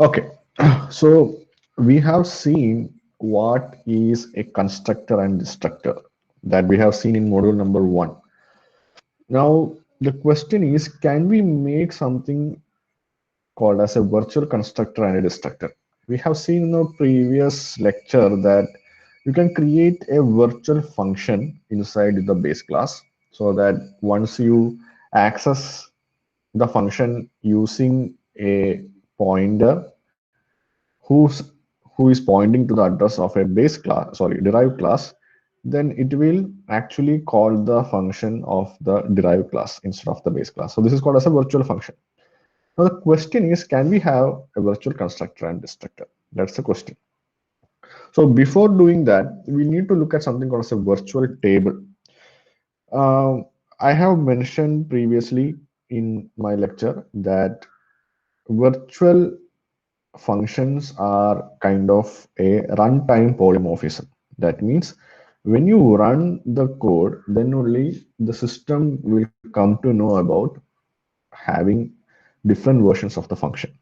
Okay, so we have seen what is a constructor and destructor that we have seen in module number one. Now, the question is, can we make something called as a virtual constructor and a destructor? We have seen in our previous lecture that you can create a virtual function inside the base class so that once you access the function using a pointer who's who is pointing to the address of a base class, sorry, derived class, then it will actually call the function of the derived class instead of the base class. So this is called as a virtual function. Now the question is, can we have a virtual constructor and destructor? That's the question. So before doing that, we need to look at something called as a virtual table. I have mentioned previously in my lecture that virtual functions are kind of a runtime polymorphism. That means when you run the code, then only the system will come to know about having different versions of the function.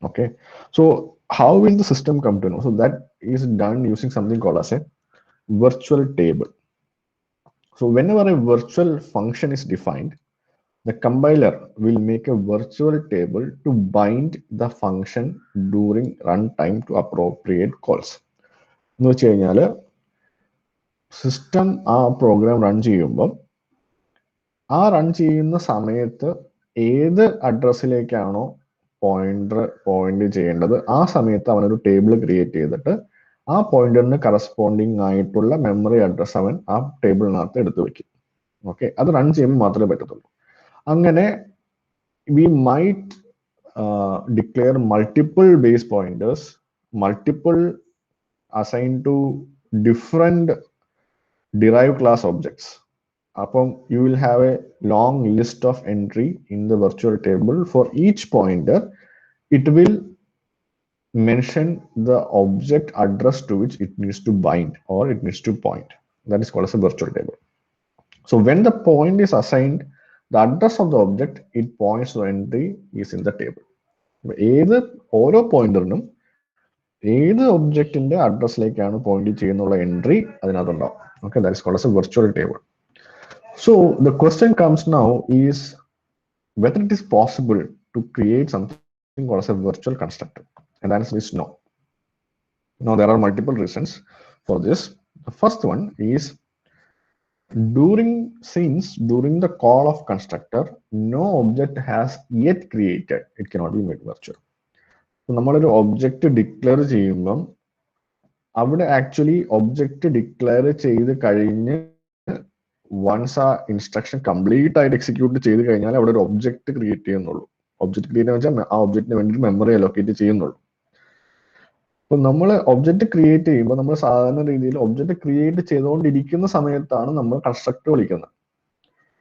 Okay, so how will the system come to know? So that is done using something called as a virtual table. So whenever a virtual function is defined, the compiler will make a virtual table to bind the function during runtime to appropriate calls. എന്ന് വെച്ച് കഴിഞ്ഞാൽ system ആ program run ചെയ്യുമ്പോൾ ആ run ചെയ്യുന്ന സമയത്ത് ഏത് അഡ്രസ്സിലേക്കാണോ point ചെയ്യേണ്ടത് ആ സമയത്ത് അവനൊരു ടേബിൾ ക്രിയേറ്റ് ചെയ്തിട്ട് ആ പോയിന്ററിന് കറസ്പോണ്ടിങ് ആയിട്ടുള്ള മെമ്മറി അഡ്രസ് അവൻ ആ ടേബിളിനകത്ത് എടുത്തു വെക്കും. ഓക്കെ, അത് റൺ ചെയ്യുമ്പോൾ മാത്രമേ പറ്റത്തുള്ളൂ. അങ്ങനെ we might declare multiple base pointers, multiple assigned to different derived class objects. You will have a long list of entry in the virtual table. For each pointer, it will mention the object address to which it needs to bind or it needs to point. That is called as a virtual table. So when the point is assigned, the address of the object it points to entry is in the table. ഏത് ഓരോ പോയിന്ററിനും ഏത് ഒബ്ജക്റ്റിന്റെ അഡ്രസ്സിലേക്കാണ് point ചെയ്യുന്നുള്ള entry അതിനകത്തുണ്ടാവും. Okay, that is called as a virtual table. So the question comes now is whether it is possible to create something called as a virtual constructor, and the answer is no. Now there are multiple reasons for this. The first one is during the call of constructor, no object has yet created, it cannot be made virtual. So നമ്മളൊരു object declare ചെയ്യുമ്പം അവിടെ actually object declare ചെയ്ത് കഴിഞ്ഞ് once ആ instruction complete ആയിട്ട് execute ചെയ്ത് കഴിഞ്ഞാൽ അവിടെ ഒരു ഒബ്ജക്റ്റ് ക്രിയേറ്റ് ചെയ്യുന്നുള്ളൂ. ഒബ്ജക്റ്റ് ക്രിയേറ്റ് വെച്ചാൽ ആ ഒബ്ജക്റ്റിന് വേണ്ടി മെമ്മറി അലോക്കേറ്റ് ചെയ്യുന്നുള്ളൂ. അപ്പൊ നമ്മൾ ഒബ്ജക്റ്റ് ക്രിയേറ്റ് ചെയ്യുമ്പോൾ നമ്മൾ സാധാരണ രീതിയിൽ ഒബ്ജക്റ്റ് ക്രിയേറ്റ് ചെയ്തുകൊണ്ടിരിക്കുന്ന സമയത്താണ് നമ്മൾ കൺസ്ട്രക്ടർ വിളിക്കുന്നത്.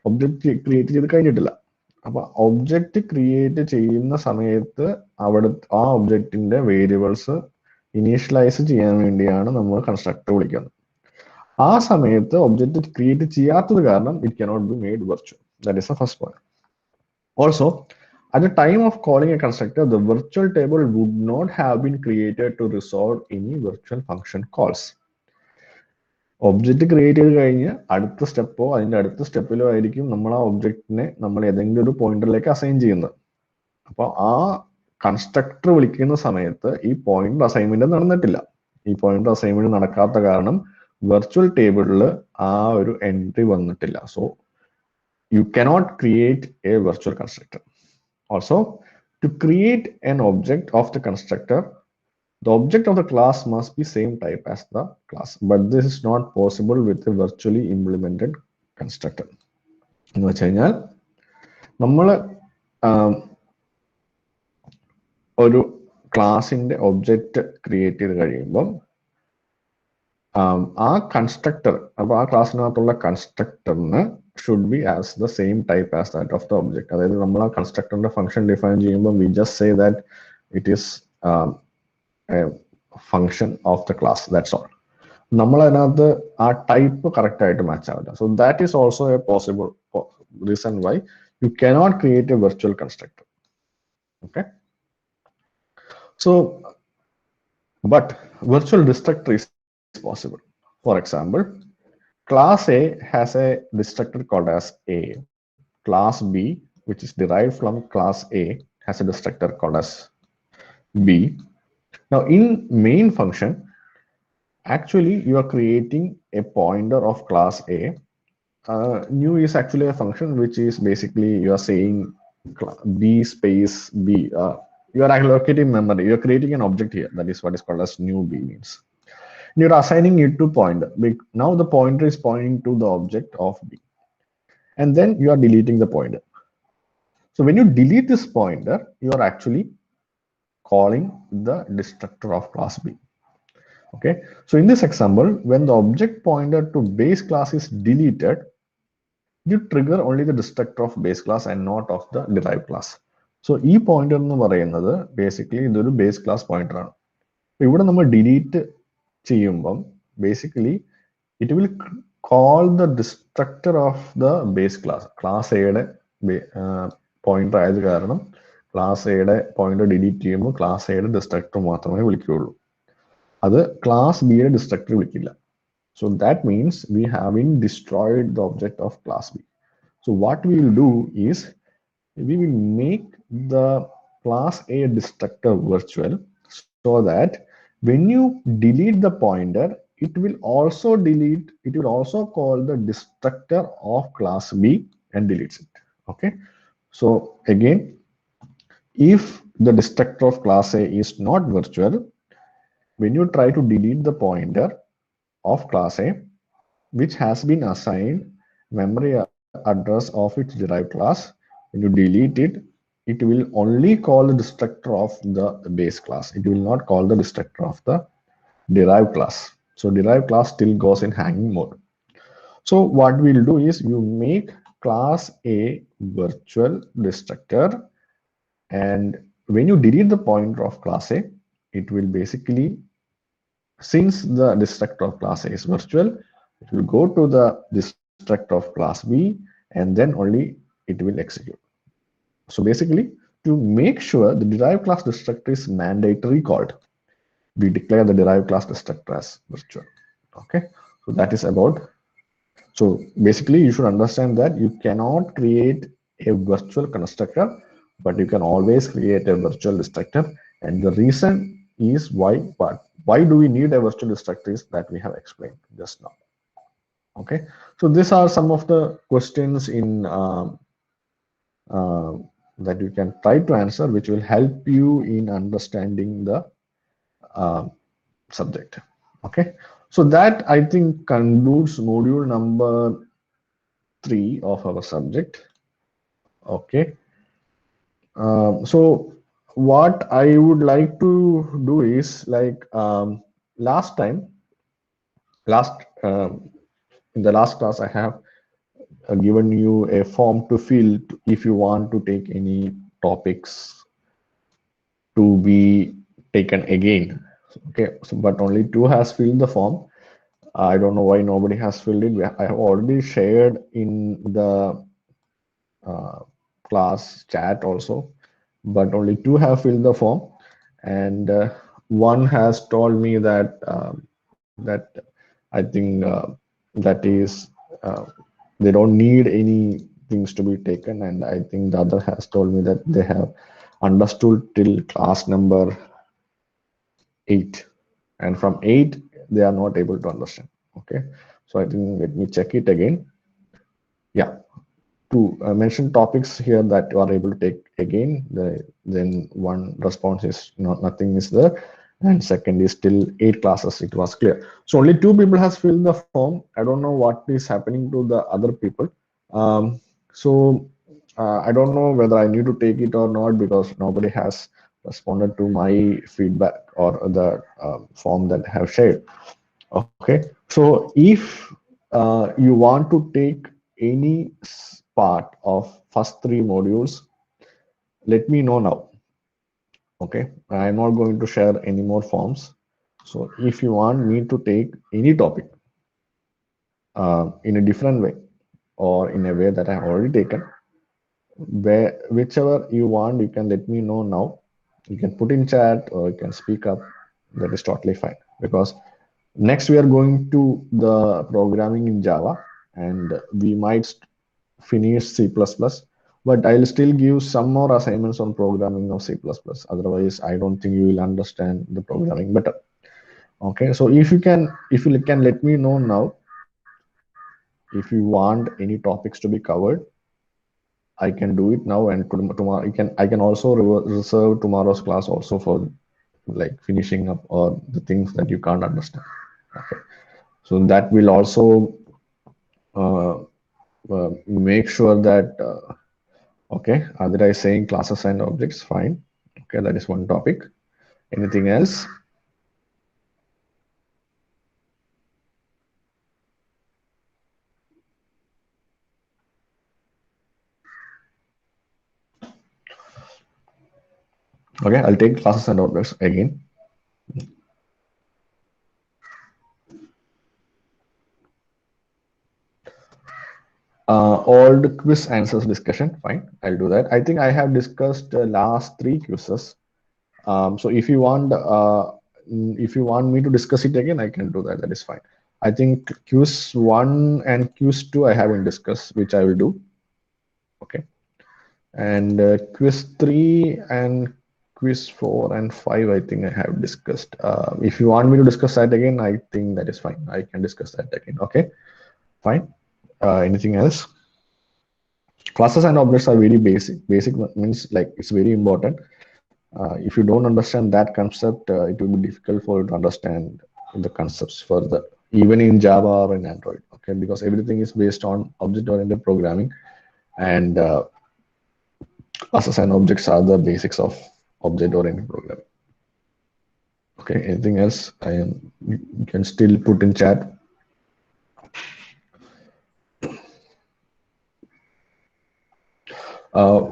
ഒബ്ജക്റ്റ് ക്രിയേറ്റ് ചെയ്ത് കഴിഞ്ഞിട്ടില്ല. അപ്പൊ ഒബ്ജക്റ്റ് ക്രിയേറ്റ് ചെയ്യുന്ന സമയത്ത് അവിടെ ആ ഒബ്ജക്റ്റിന്റെ വേരിയബിൾസ് ഇനീഷ്യലൈസ് ചെയ്യാൻ വേണ്ടിയാണ് നമ്മൾ കൺസ്ട്രക്ടർ വിളിക്കുന്നത്. ആ സമയത്ത് ഒബ്ജക്റ്റ് ക്രിയേറ്റ് ചെയ്യാത്തത് കാരണം it cannot be made virtual. That is the first point. Also at the time of calling a constructor, the virtual table would not have been created to resolve any virtual function calls. Object create ചെയ്ത് കഴിഞ്ഞ് അടുത്ത സ്റ്റെപ്പോ അതിന്റെ അടുത്ത സ്റ്റെപ്പിലോ ആയിരിക്കും നമ്മൾ ആ ഒബ്ജക്റ്റിനെ നമ്മൾ ഏതെങ്കിലും ഒരു പോയിന്റിലേക്ക് അസൈൻ ചെയ്യുന്നത്. അപ്പൊ ആ കൺസ്ട്രക്ടർ വിളിക്കുന്ന സമയത്ത് ഈ പോയിന്റർ അസൈൻമെന്റ് നടന്നിട്ടില്ല. ഈ പോയിന്റർ അസൈൻമെന്റ് നടക്കാത്ത കാരണം വെർച്വൽ ടേബിളിൽ ആ ഒരു എൻട്രി വന്നിട്ടില്ല. So you cannot create A virtual constructor. Also, to create an object of the constructor, the object of the class must be same type as the class, but this is not possible with a virtually implemented constructor. എന്ന് വെച്ച് കഴിഞ്ഞാൽ നമ്മൾ ഒരു ക്ലാസിന്റെ object create ചെയ്ത് കഴിയുമ്പം ആ constructor, അപ്പൊ ആ ക്ലാസ്സിനകത്തുള്ള കൺസ്ട്രക്ടറിന് should be as the same type as that of the object. അതായത് നമ്മൾ ആ കൺസ്ട്രക്ടറിന്റെ ഫംഗ്ഷൻ ഡിഫൈൻ ചെയ്യുമ്പോൾ we just say that it is a function of the class, that's all. നമ്മൾ അതിനകത്ത് ആ ടൈപ്പ് കറക്റ്റ് ആയിട്ട് മാച്ച് ആവില്ല. So that is also A possible reason why you cannot create A virtual constructor. Okay, So, but virtual destructor is possible. For example, class A has a destructor called as A. Class B, which is derived from class A, has a destructor called as B. Now, in main function, actually you are creating a pointer of class A. New is actually a function which is basically you are saying B space B. You are allocating memory. You are creating an object here. That is what is called as new B means. You're assigning it to pointer. Now the pointer is pointing to the object of B, and then you are deleting the pointer. So when you delete this pointer, you are actually calling the destructor of class B. Okay. So in this example, when the object pointer to base class is deleted, you trigger only the destructor of base class and not of the derived class. So ഈ pointer എന്ന് പറയുന്നത് basically ഇതൊരു base class pointer ആണ്. ഇവിടെ നമ്മൾ delete ചെയ്യുമ്പം basically it will call the destructor of the base class. Class എയുടെ pointer ആയത് കാരണം ക്ലാസ് എയുടെ പോയിന്റർ ഡിലീറ്റ് ചെയ്യുമ്പോൾ ക്ലാസ് എയുടെ ഡിസ്ട്രക്ടർ മാത്രമേ വിളിക്കുകയുള്ളൂ. അത് ക്ലാസ് ബിയുടെ ഡിസ്ട്രക്ടർ വിളിക്കില്ല. So that means we haven't destroyed the object of class B. So what we will do is we will make the class A destructor virtual so that when you delete the pointer, it will also call the destructor of class B and deletes it. Okay. So again, if the destructor of class A is not virtual, when you try to delete the pointer of class A, which has been assigned memory address of its derived class, when you delete it, it will only call the destructor of the base class. It will not call the destructor of the derived class. So derived class still goes in hanging mode. So what we'll do is you make class A virtual destructor, and when you delete the pointer of class A, it will basically, since the destructor of class A is virtual, it will go to the destructor of class B, and then only it will execute. So basically, to make sure the derived class destructor is mandatory called, we declare the derived class destructor as virtual. Okay, so that is about. So basically, you should understand that you cannot create a virtual constructor, but you can always create a virtual destructor. And the reason is why do we need a virtual destructor is that we have explained just now. Okay, so these are some of the questions in uh, that you can try to answer, which will help you in understanding the uh, subject. Okay, so that I think concludes module number 3 of our subject. Okay, so what I would like to do is like last time, last in the last class, I have given you a form to fill if you want to take any topics to be taken again. Okay, so, but only 2 has filled the form. I don't know why nobody has filled it. I have already shared in the uh, class chat also, but only 2 have filled the form, and 1 has told me that that I think that is they don't need any things to be taken, and I think the other has told me that they have understood till class number 8, and from 8 they are not able to understand. Okay, so I think let me check it again. Yeah, to mention topics here that you are able to take again, then one response is nothing is there, and second is still 8 classes it was clear. So only 2 people has filled the form. I don't know what is happening to the other people. So I don't know whether I need to take it or not, because nobody has responded to my feedback or the form that I have shared. Okay, so if you want to take any part of first 3 modules, let me know now. Okay, I'm not going to share any more forms. So if you want me to take any topic in a different way or in a way that I have already taken, whichever you want, you can let me know now. You can put in chat or you can speak up. That is totally fine because next we are going to the programming in Java and we might finish C++, but I'll still give some more assignments on programming of C++. Otherwise, I don't think you will understand the programming better. Okay, so if you can let me know now if you want any topics to be covered, I can do it now and tomorrow I can also reserve tomorrow's class also for like finishing up or the things that you can't understand. Okay, so that will also uh, make sure that okay, other is saying classes and objects, fine. Okay, that is one topic. Anything else? Okay, I'll take classes and objects again. Old quiz answers discussion, fine. I'll do that. I think I have discussed last three quizzes. So if you want me to discuss it again, I can do that. That is fine. I think quiz one and quiz two I haven't discussed, which I will do. Okay. And quiz 3 and quiz 4 and 5, I think I have discussed. If you want me to discuss that again, I think that is fine. I can discuss that again. Okay, fine. Anything else? Classes and objects are very basic. Basic means like it's very important. If you don't understand that concept, it will be difficult for you to understand the concepts further, even in Java or in Android. Okay, because everything is based on object-oriented programming, and classes and objects are the basics of object-oriented programming. Okay, anything else? You can still put in chat.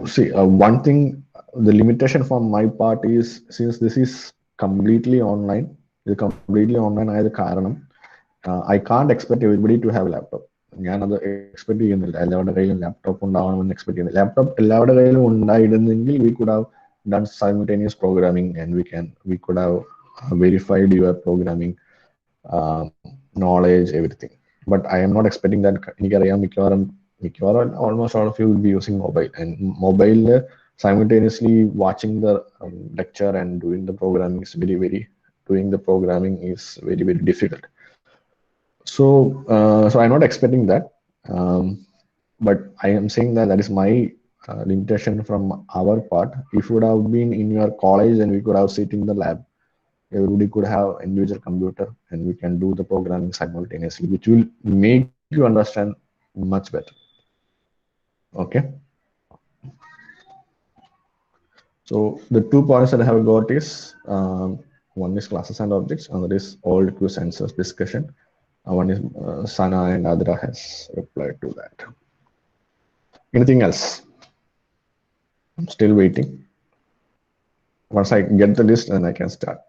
See, one thing, the limitation from my part is since this is completely online, ഇത് completely online ആയത് കാരണം I can't expect everybody to have a laptop. ഞാനത് expect ചെയ്യുന്നില്ല എല്ലാവരുടെ കയ്യിലും laptop ഉണ്ടാവണമെന്ന് expect ചെയ്യുന്നില്ല laptop എല്ലാവരുടെ കയ്യിലും ഉണ്ടായിരുന്നെങ്കിൽ we could have done simultaneous programming and we could have verified your programming knowledge, everything. But I am not expecting that. എനിക്കറിയാം മിക്കവാറും almost all of you will be using mobile and mobile simultaneously watching the lecture and doing the programming is doing the programming is very difficult. So I'm not expecting that. But I am saying that that is my limitation from our part. If you would have been in your college and we could have sit in the lab, everybody could have individual computer and we can do the programming simultaneously, which will make you understand much better. Okay. So the 2 points that I have got is one is classes and objects, another is old quiz answers discussion. One is Sana and Adra has replied to that. Anything else? I'm still waiting. Once I get the list, then I can start.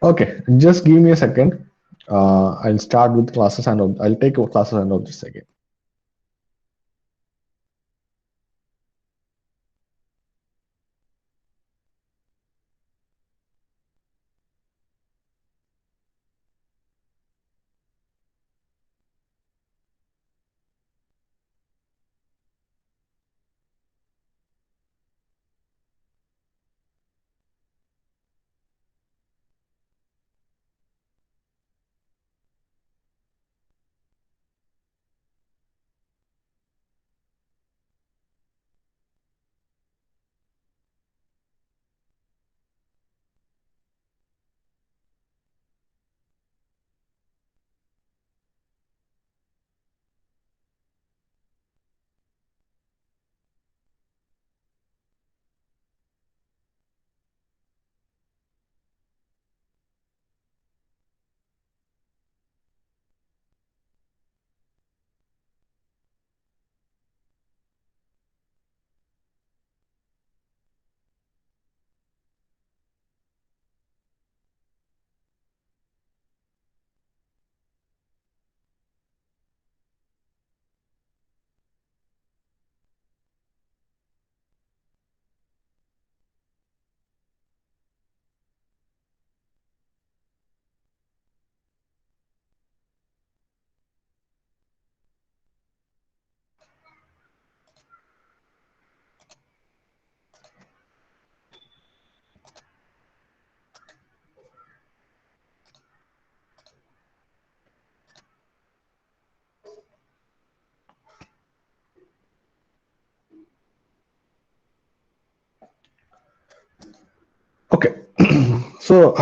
Okay, just give me a second. I'll start with classes and I'll take classes and objects again. So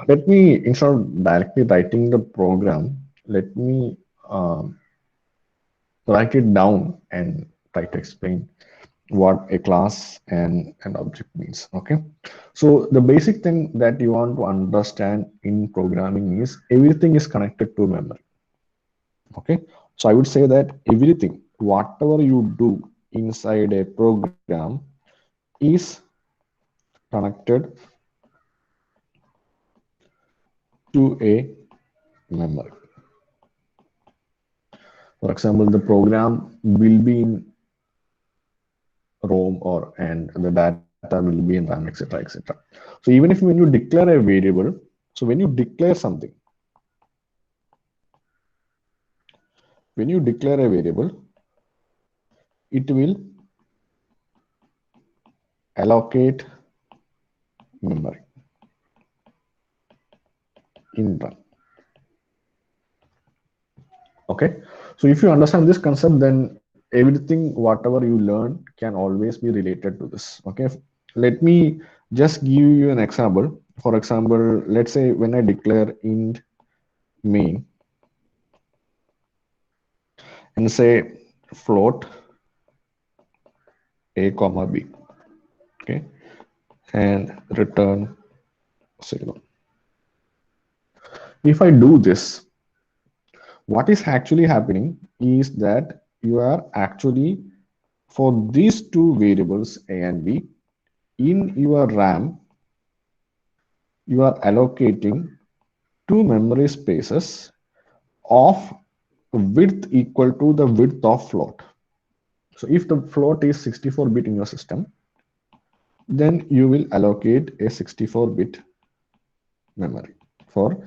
let me, instead of directly writing the program, let me write it down and try to explain what a class and an object means. Okay, so the basic thing that you want to understand in programming is everything is connected to memory. Okay, so I would say that everything, whatever you do inside a program, is connected to a memory. For example, the program will be in ROM, or and the data will be in RAM, etc., etc. So even if when you declare a variable, so when you declare something, when you declare a variable, it will allocate memory in RAM. Okay, so if you understand this concept, then everything whatever you learn can always be related to this. Okay, let me just give you an example. For example, let's say when I declare int main and say float a comma b, okay, and return 0. If I do this, what is actually happening is that you are actually, for these two variables a and b, in your RAM you are allocating two memory spaces of width equal to the width of float. So if the float is 64-bit in your system, then you will allocate a 64-bit memory for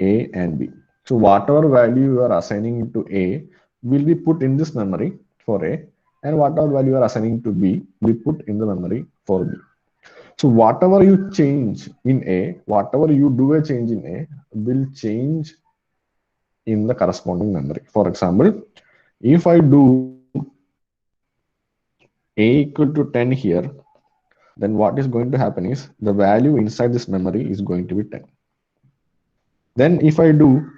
A and B. So whatever value you are assigning to A will be put in this memory for A, and whatever value you are assigning to B will be put in the memory for B. So whatever you change in A, whatever you do a change in A will change in the corresponding memory. For example, if I do A equal to 10 here, then what is going to happen is the value inside this memory is going to be 10. Then if I do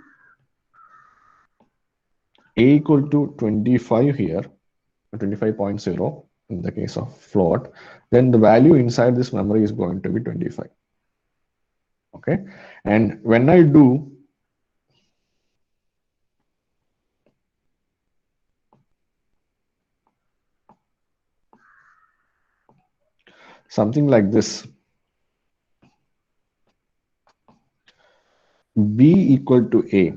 A equal to 25 here, 25.0 in the case of float, then the value inside this memory is going to be 25. Okay, and when I do something like this, B equal to A,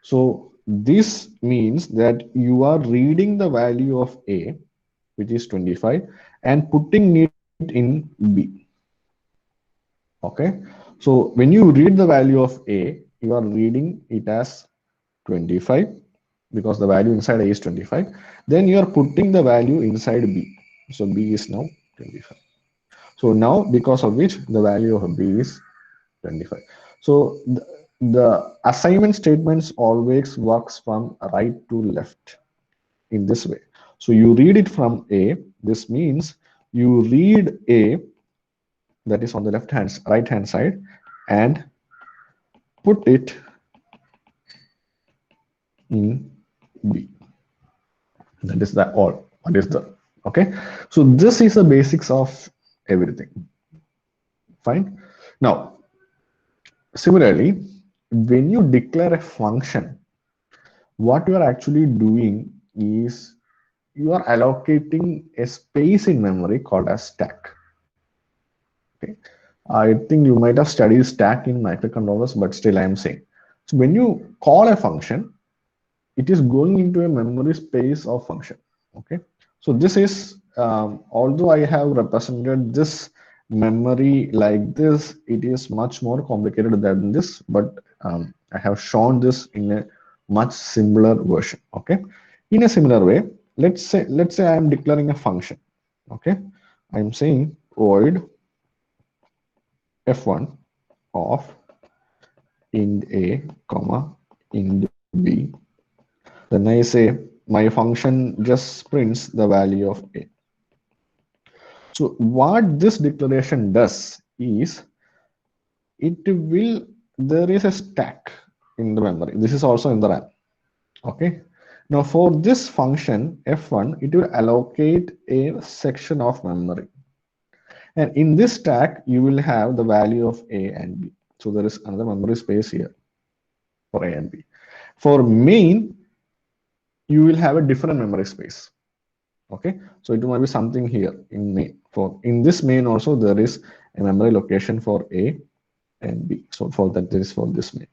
so this means that you are reading the value of A, which is 25, and putting it in B. Okay, so when you read the value of A, you are reading it as 25 because the value inside A is 25. Then you are putting the value inside B. So B is now 25. So now because of which the value of B is 25. So the assignment statements always works from right to left in this way. So you read it from A. This means you read A, that is on the right hand side, and put it in B. That is the all. What is the okay? So this is the basics of everything. Fine. Now, similarly, when you declare a function, what you are actually doing is you are allocating a space in memory called as stack. Okay. I think you might have studied stack in microcontrollers, but still I am saying. So when you call a function, it is going into a memory space of function. Okay, so this is although I have represented this memory like this, it is much more complicated than this, but I have shown this in a much simpler version. Okay, in a similar way, let's say I am declaring a function. Okay, I am saying void f1 of int a comma int b. Then I say my function just prints the value of A. So what this declaration does is there is a stack in the memory. This is also in the RAM. Okay. Now for this function f1, it will allocate a section of memory. And in this stack, you will have the value of A and B. So there is another memory space here for A and B. For main, you will have a different memory space. Okay, so it might be something here in main. For in this main also there is a memory location for A and B. So for that there is for this main.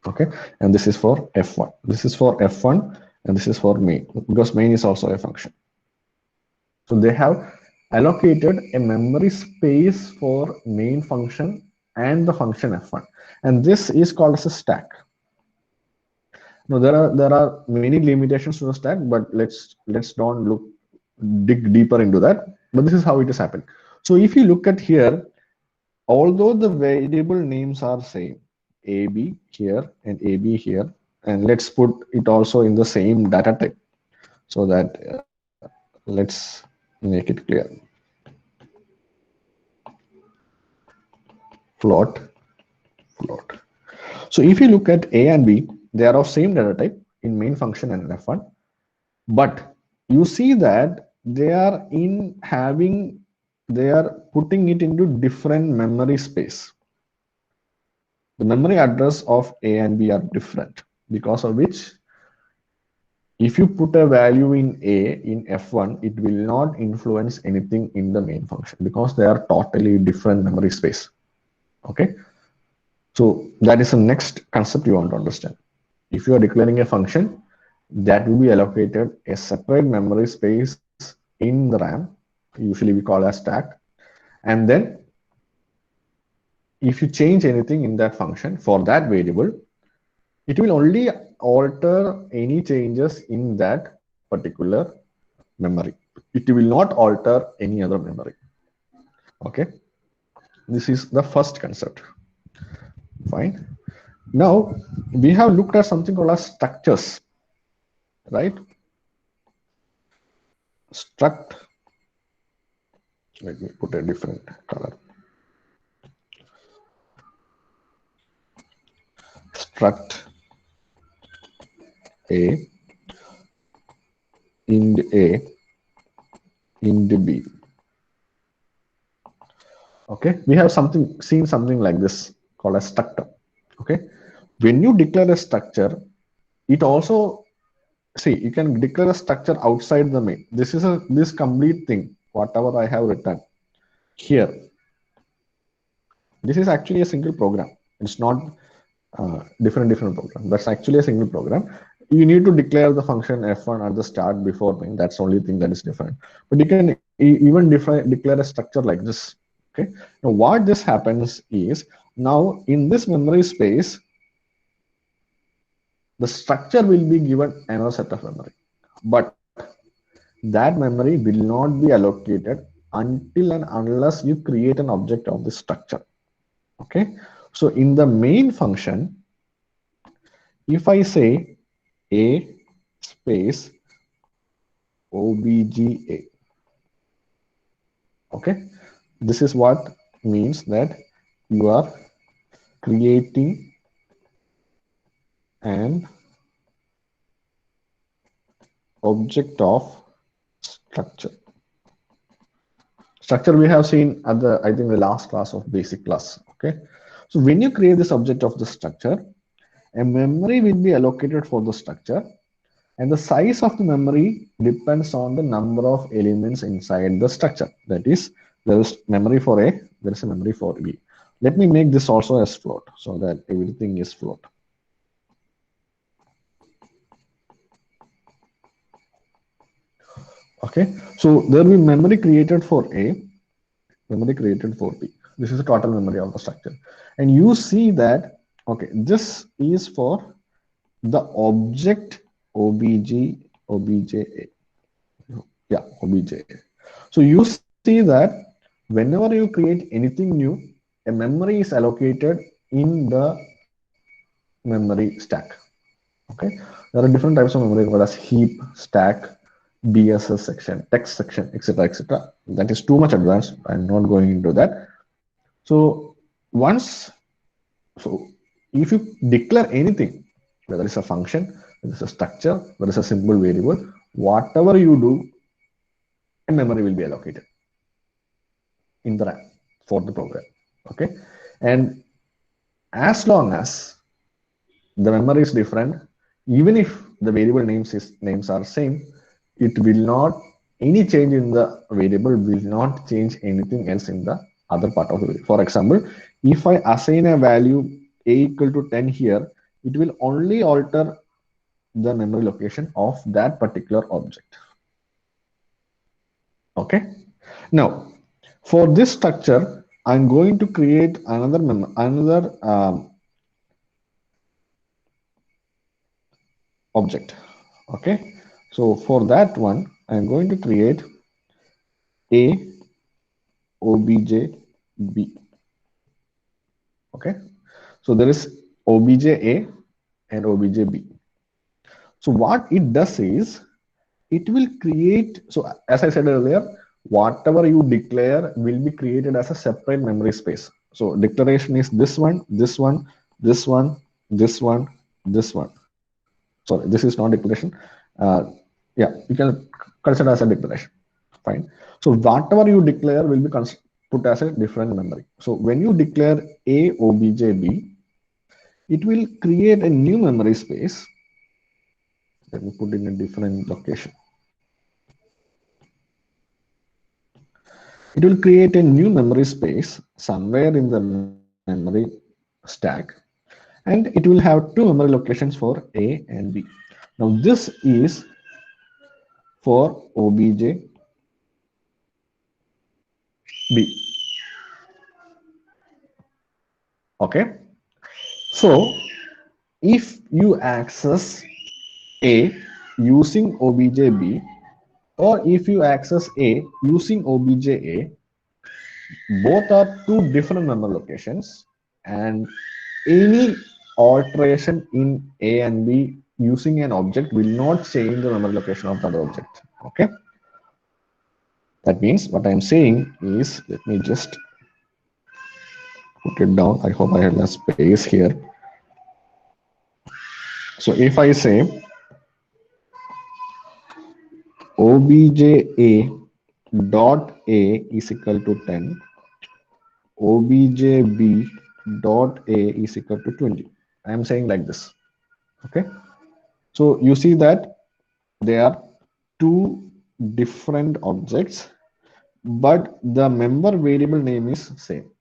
Okay, and this is for F1. This is for F1 and this is for main because main is also a function. So they have allocated a memory space for main function and the function F1, and this is called as a stack. Now there are many limitations to the stack, but let's don't dig deeper into that. But this is how it is happening. So if you look at here, although the variable names are same, AB here and AB here, and let's put it also in the same data type, so that let's make it clear. Float. So if you look at A and B, they are of same data type in main function and F1, but you see that they are putting it into different memory space. The memory address of A and B are different, because of which if you put a value in A in F1, it will not influence anything in the main function because they are totally different memory space. Okay, so that is the next concept you want to understand. If you are declaring a function, that will be allocated a separate memory space in the RAM, usually we call as stack, and then if you change anything in that function for that variable, it will only alter any changes in that particular memory. It will not alter any other memory. Okay, this is the first concept. Fine. Now we have looked at something called as structures, right? Struct. Let me put a different color. Struct A, int A, int B. Okay, we have seen something like this called a structure. Okay, when you declare a structure, it also, see, you can declare a structure outside the main. This complete thing, whatever I have written here, this is actually a single program. It's not different program. That's actually a single program. You need to declare the function f1 at the start before main. That's the only thing that is different. But you can even declare a structure like this. Okay. Now what this happens is, now in this memory space, the structure will be given another set of memory, but that memory will not be allocated until and unless you create an object of the structure. Okay. So in the main function, if I say a space obja, okay, this is what means that you are creating an object of structure. Structure we have seen at the, I think, the last class of basic class. Okay, so when you create this object of the structure, a memory will be allocated for the structure, and the size of the memory depends on the number of elements inside the structure. That is, there is memory for A, there is a memory for B. Let me make this also as float so that everything is float. Okay, so there will be memory created for A, memory created for B. This is the total memory of the structure. And you see that, okay, this is for the object obja. Yeah, obja. So you see that whenever you create anything new, a memory is allocated in the memory stack. Okay, there are different types of memory called as heap, stack, DSS section, text section, etc., etc. That is too much advanced. I'm not going into that. So once, so if you declare anything, whether it's a function, whether it's a structure, whether it's a simple variable, whatever you do, a memory will be allocated in the RAM for the program. Okay, and as long as the memory is different, even if the variable names are same, it will not, any change in the variable will not change anything else in the other part of the variable. For example, if I assign a value a equal to 10 here, it will only alter the memory location of that particular object. Okay, now for this structure I'm going to create another object. Okay, so for that one I'm going to create a obj b. Okay, so there is obj a and obj b. So what it does is it will create, so as I said earlier, whatever you declare will be created as a separate memory space. So declaration is this one, this one, this one, this one, this one. Sorry, this is not declaration. uh, yeah, you can consider as a declaration. Fine. So whatever you declare will be put as a different memory. So when you declare a obj b, it will create a new memory space. Let me put in a different location. It will create a new memory space somewhere in the memory stack, and it will have two memory locations for A and B. Now this is for obj B. Okay, so if you access A using obj B, or if you access A using obj A, both are two different memory locations, and any alteration in A and B using an object will not change the memory location of the other object. Okay, that means what I'm saying is, let me just put it down. I hope I have a space here. So if I say obj A dot A is equal to 10, obj B dot A is equal to 20. I am saying like this. Okay, so you see that they are two different objects, but the member variable name is same.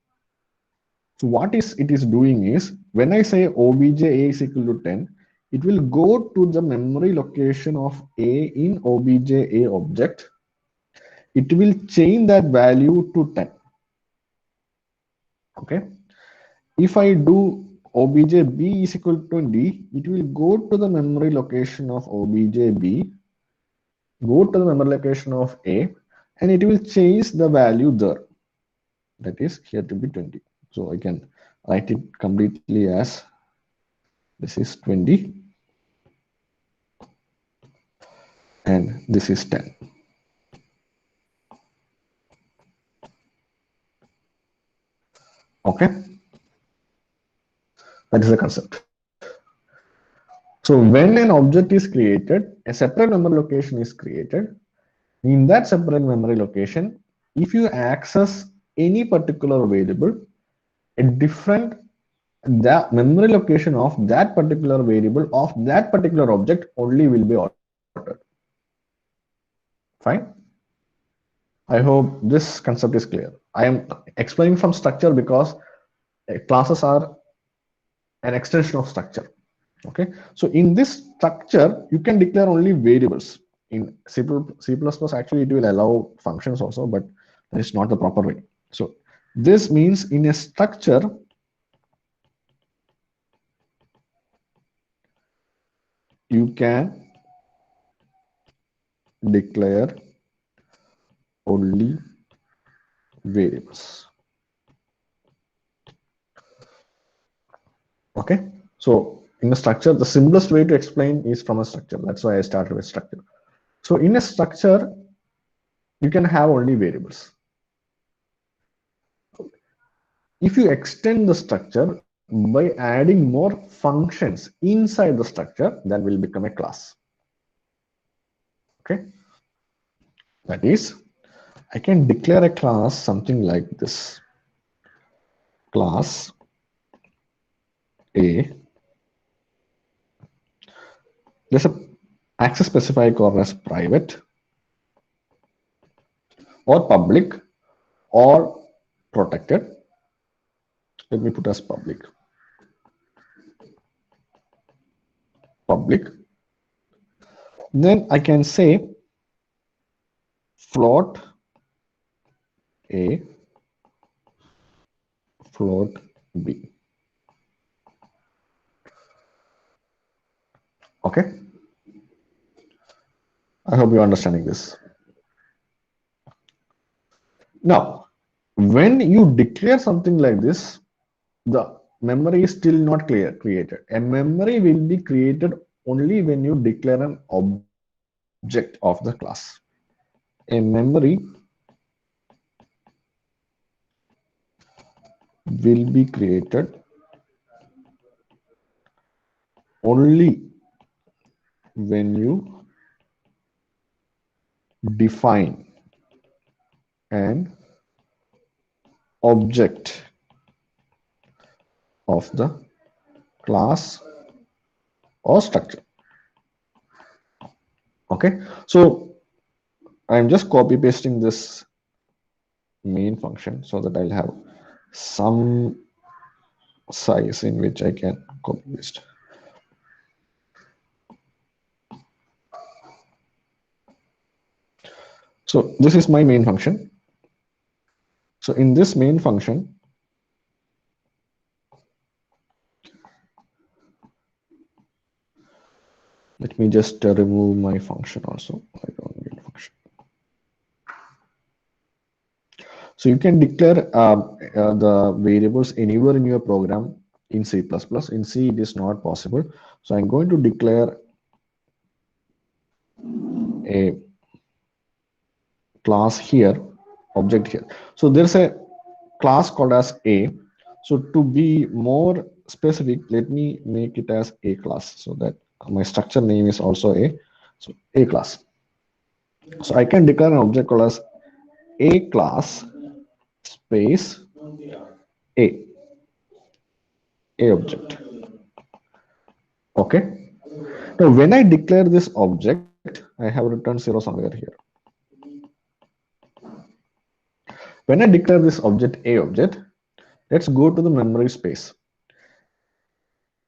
So what is it is doing is, when I say obj a is equal to 10, it will go to the memory location of a in obj a object. It will change that value to 10. Okay, if I do obj b is equal to 20, it will go to the memory location of obj b, go to the memory location of a, and it will change the value there, that is here to be 20. So I can write it completely as this is 20 and this is 10. Okay, that is the concept. So when an object is created, a separate memory location is created. In that separate memory location, if you access any particular variable, a different, the memory location of that particular variable of that particular object only will be altered. Fine. I hope this concept is clear. I am explaining from structure because classes are an extension of structure. Okay, so in this structure you can declare only variables. In C++, actually it will allow functions also, but that is not the proper way. So this means in a structure you can declare only variables. Okay, so in a structure, the simplest way to explain is from a structure. That's why I started with structure. So in a structure, you can have only variables. If you extend the structure by adding more functions inside the structure, that will become a class. Okay, that is, I can declare a class something like this: class A. There's a access specifier called as private or public or protected. Let me put as public. Public. Then I can say float A, float B. Okay. I hope you're understanding this. Now, when you declare something like this, the memory is still not created. A memory will be created only when you declare an object of the class. A memory will be created only when you define an object of the class or structure. Okay, so I'm just copy pasting this main function so that I'll have some size in which I can copy paste. So this is my main function. So in this main function, let me just remove my function also. I don't need function. So you can declare the variables anywhere in your program in C++. In C, it is not possible. So I'm going to declare a class here, object here. So there's a class called as A. So to be more specific, let me make it as A class so that my structure name is also A. So A class. So I can declare an object called as A class space A. A object. Okay. Now when I declare this object, I have written 0 somewhere here. When I declare this object A object, let's go to the memory space.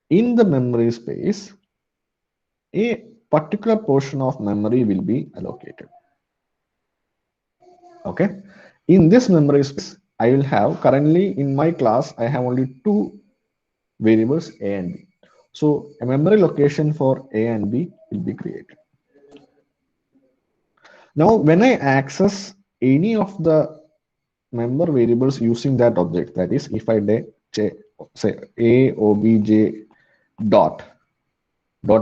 In the memory space, a particular portion of memory will be allocated. Okay. In this memory space, I will have currently in my class, I have only two variables A and B. So a memory location for A and B will be created. Now, when I access any of the member variables using that object, that is, if I say a obj dot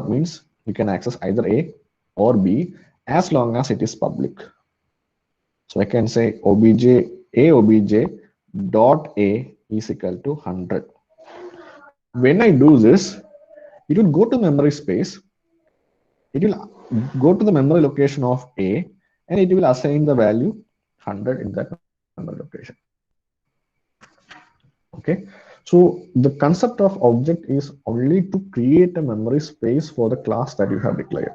means you can access either A or B as long as it is public. So I can say obj dot A is equal to 100. When I do this, it will go to memory space. It will go to the memory location of A and it will assign the value 100 in that memory location. Okay. So the concept of object is only to create a memory space for the class that you have declared.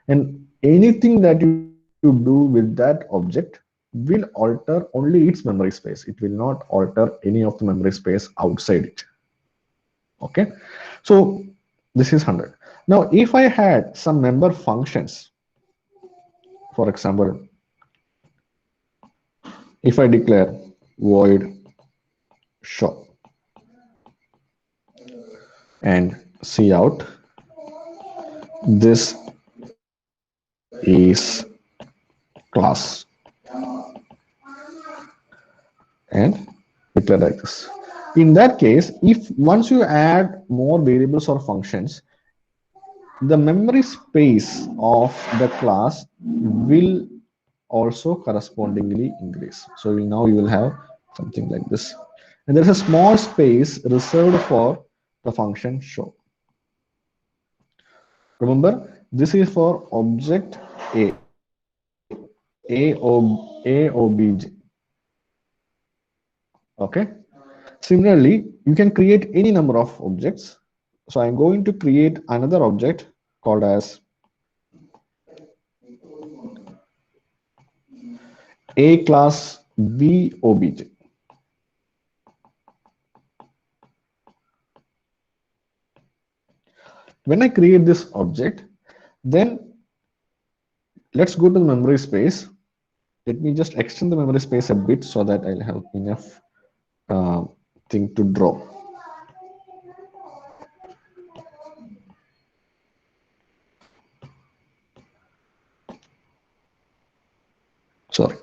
And anything that you do with that object will alter only its memory space. It will not alter any of the memory space outside it. Okay. So this is 100. Now, if I had some member functions, for example, if I declare void show and cout, this is class and declare like this. In that case, if once you add more variables or functions, the memory space of the class will also correspondingly increase. So now you will have something like this. and there's a small space reserved for the function show. Remember, this is for object A, AOBJ. Okay. Similarly, you can create any number of objects. So I'm going to create another object called as A class B OBJ. When I create this object, then let's go to the memory space. Let me just extend the memory space a bit so that I'll have enough uh, thing to draw. Sorry.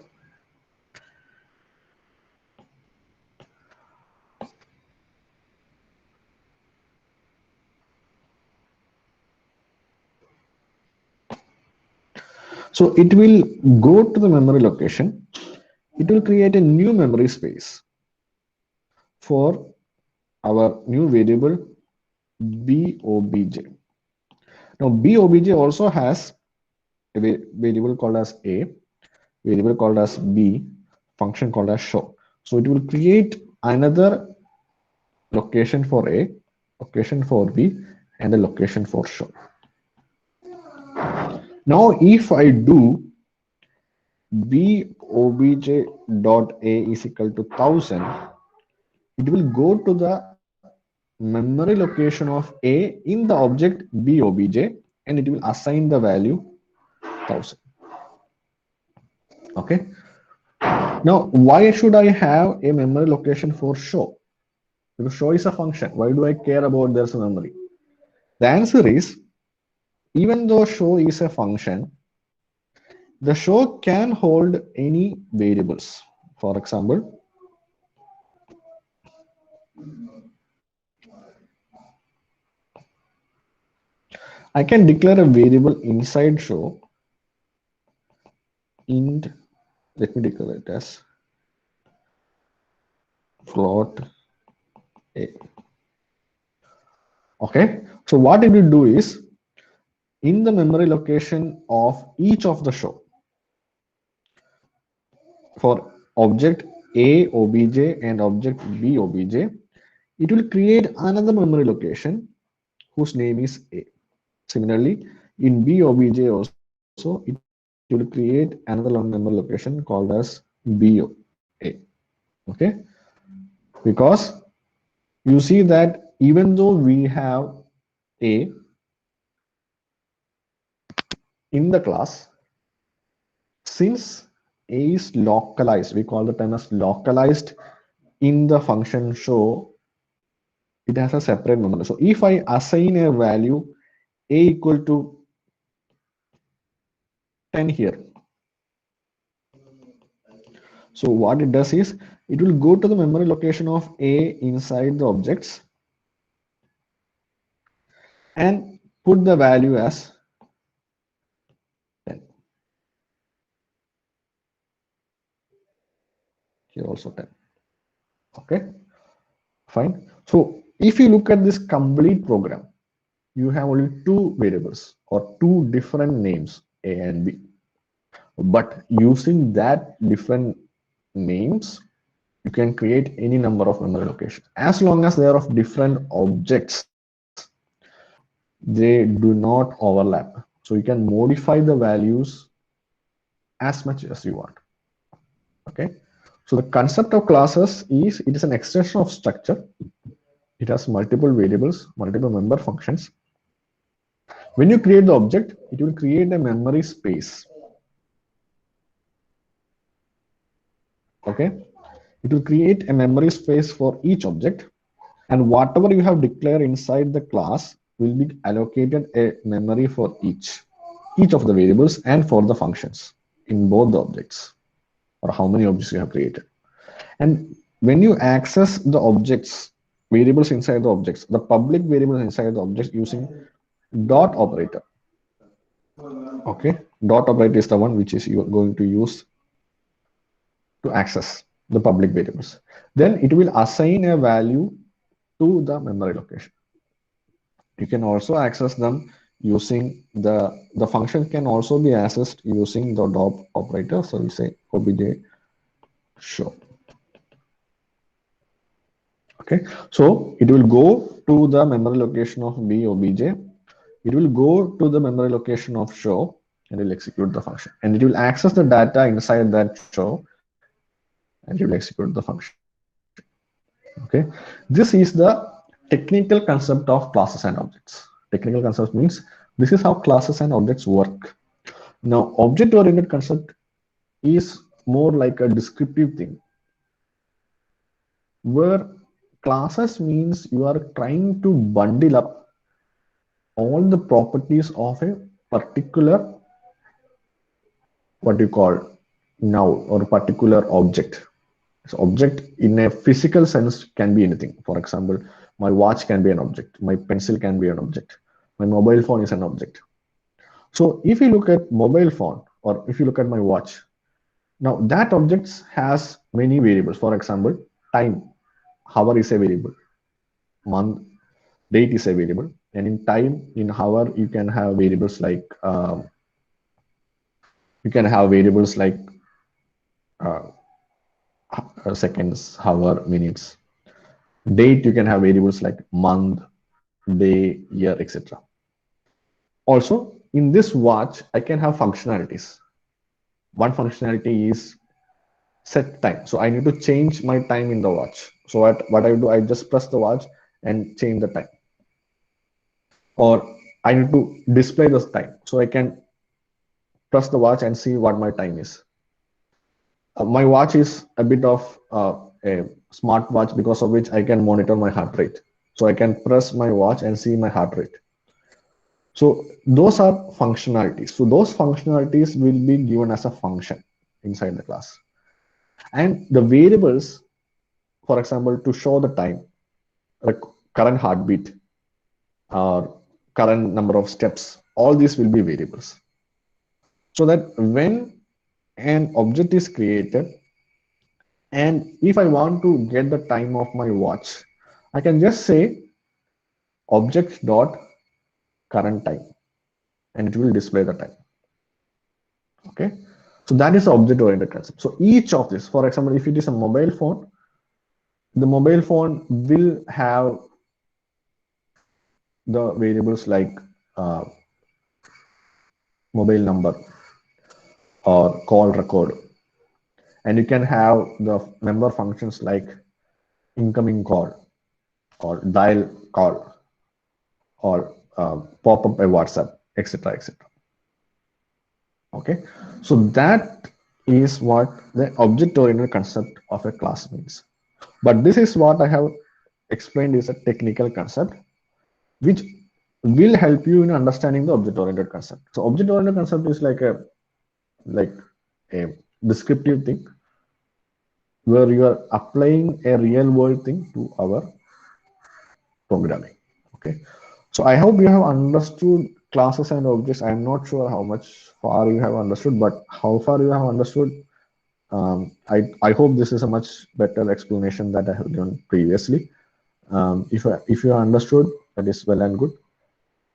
So it will go to the memory location. It will create a new memory space for our new variable BOBJ. Now BOBJ also has a variable called as A, variable called as B, function called as show. So it will create another location for A, location for B, and a location for show. Now if I do BOBJ.A is equal to 1000, it will go to the memory location of A in the object BOBJ, and it will assign the value 1000. Okay. Now, why should I have a memory location for show? Because show is a function. Why do I care about there's a memory? The answer is, even though show is a function, the show can hold any variables. For example, I can declare a variable inside show int. Let me declare it as float A. Okay, so what it will do is, in the memory location of each of the show, for object A obj and object B obj, it will create another memory location whose name is A. Similarly, in B obj also, it will create another memory location called as BA. Okay, because you see that even though we have A in the class, since A is localized, we call the term as localized in the function show, it has a separate memory. So if I assign a value A equal to 10 here, so what it does is, it will go to the memory location of A inside the objects and put the value as 10. Here also 10. Okay, fine. So if you look at this complete program, you have only two variables or two different names, A and B. But using that different names, you can create any number of memory locations. As long as they are of different objects, they do not overlap. So you can modify the values as much as you want. Okay. So the concept of classes is, it is an extension of structure. It has multiple variables, multiple member functions. When you create the object, it will create a memory space. Okay. It will create a memory space for each object, and whatever you have declared inside the class will be allocated a memory for each of the variables and for the functions in both the objects, or how many objects you have created. And when you access the objects, variables inside the objects, the public variables inside the objects using dot operator. Okay, dot operator is the one which is you are going to use to access. the public variables. Then it will assign a value to the memory location. You can also access them using the function can also be accessed using the dot operator. So we say obj show. Okay, so it will go to the memory location of b obj. It will go to the memory location of show and it will execute the function, and it will access the data inside that show and it will execute the function. Okay, this is the technical concept of classes and objects. Technical concept means this is how classes and objects work. Now, object-oriented concept is more like a descriptive thing, where classes means you are trying to bundle up all the properties of a particular, what you call, now or particular object. So object in a physical sense can be anything. For example, my watch can be an object, my pencil can be an object, my mobile phone is an object. So if you look at mobile phone or if you look at my watch, now that object has many variables. For example, time, hour is a variable, month, date is a variable, and in time, in hour, you can have variables like uh, seconds, hour, minutes. Date, you can have variables like month, day, year, etc. Also, in this watch, I can have functionalities. One functionality is set time. So I need to change my time in the watch. So what I do, I just press the watch and change the time. Or I need to display this time. So I can press the watch and see what my time is. My watch is a bit of a smart watch because of which I can monitor my heart rate. So I can press my watch and see my heart rate. So those are functionalities. So those functionalities will be given as a function inside the class. And the variables, for example, to show the time, like current heartbeat or current number of steps, all these will be variables. So that when an object is created, and if I want to get the time of my watch, I can just say object dot current time and it will display the time. Okay, so that is the object oriented concept. So each of this, for example, if it is a mobile phone, the mobile phone will have the variables like uh, mobile number or call record, and you can have the member functions like incoming call or dial call or pop up a WhatsApp, etc., etc. Okay, so that is what the object-oriented concept of a class means. But this is what I have explained is a technical concept, which will help you in understanding the object-oriented concept. So object-oriented concept is like a descriptive thing where you are applying a real world thing to our programming. Okay, so I hope you have understood classes and objects. I'm not sure how much far you have understood, but how far you have understood, I hope this is a much better explanation that I have given previously. If you understood, that is well and good.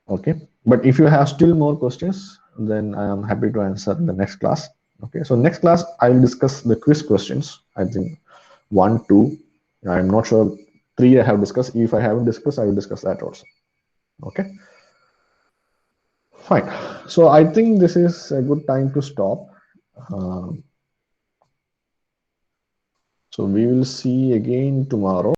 Okay, but if you have still more questions, then I am happy to answer in the next class. Okay, so next class I will discuss the quiz questions. I think 1, 2. I'm not sure 3 I have discussed. If I haven't discussed, I will discuss that also. Okay, fine. So I think this is a good time to stop. Um, so we will see again tomorrow.